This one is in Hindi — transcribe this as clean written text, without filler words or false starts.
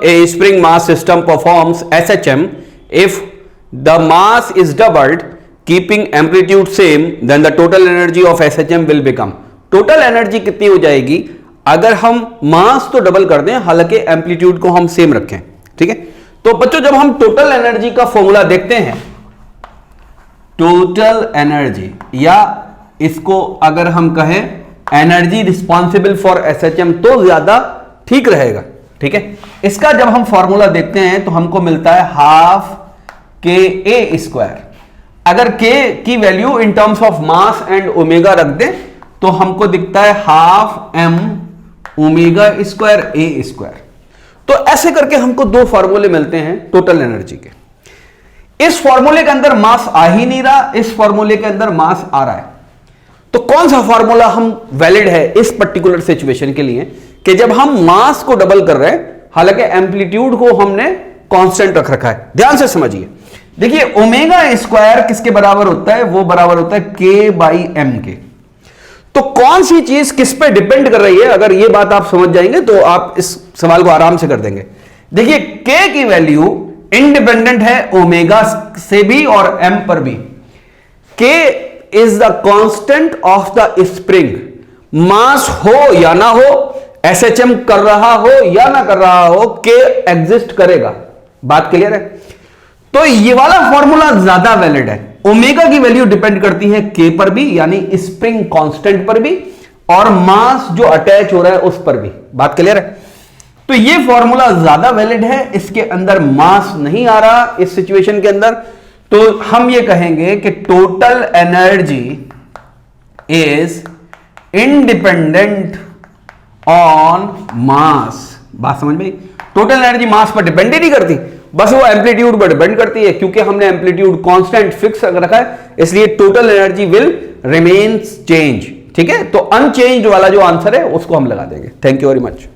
A spring mass system performs SHM if the mass is doubled keeping amplitude same then the total energy of SHM will become. Total energy कितनी हो जाएगी अगर हम मास तो डबल कर दें हालांकि एम्पलीट्यूड को हम सेम रखें. ठीक है, तो बच्चों जब हम टोटल एनर्जी का फॉर्मूला देखते हैं, टोटल एनर्जी या इसको अगर हम कहें एनर्जी रिस्पॉन्सिबल फॉर एसएचएम तो ज्यादा ठीक रहेगा. ठीक है, इसका जब हम फॉर्मूला देखते हैं तो हमको मिलता है हाफ के ए स्क्वायर. अगर के की value in terms of mass and omega रख दें तो हमको दिखता है हाफ एम ओमेगा स्क्वायर ए स्क्वायर. तो ऐसे करके हमको दो फॉर्मूले मिलते हैं टोटल एनर्जी के. इस फॉर्मूले के अंदर मास आ ही नहीं रहा, इस फॉर्मूले के अंदर मास आ रहा है. तो कौन सा फॉर्मूला हम वैलिड है इस पर्टिकुलर सिचुएशन के लिए कि जब हम मास को डबल कर रहे हैं हालांकि एम्पलीट्यूड को हमने कांस्टेंट रख रखा है. ध्यान से समझिए. देखिए ओमेगा स्क्वायर किसके बराबर होता है, वो बराबर होता है के बाई एम के. तो कौन सी चीज किस पे डिपेंड कर रही है, अगर ये बात आप समझ जाएंगे तो आप इस सवाल को आराम से कर देंगे. देखिए के की वैल्यू इंडिपेंडेंट है ओमेगा से भी और एम पर भी. K is the constant of the spring. Mass हो या ना हो, एसएचएम कर रहा हो या ना कर रहा हो, के एग्जिस्ट करेगा. बात क्लियर है. तो ये वाला फॉर्मूला ज्यादा वैलिड है. ओमेगा की वैल्यू डिपेंड करती है के पर भी यानी स्प्रिंग कांस्टेंट पर भी और मास जो अटैच हो रहा है उस पर भी. बात क्लियर है. तो ये फॉर्मूला ज्यादा वैलिड है. इसके अंदर मास नहीं आ रहा इस सिचुएशन के अंदर. तो हम ये कहेंगे कि total energy is independent on मास. बात समझ में? टोटल एनर्जी मास पर डिपेंड ही नहीं करती, बस वो एम्पलीट्यूड पर डिपेंड करती है. क्योंकि हमने एम्पलीट्यूड कांस्टेंट फिक्स रखा है इसलिए total energy will remains change. ठीक है, तो अनचेंज्ड वाला जो आंसर है उसको हम लगा देंगे. Thank you very much.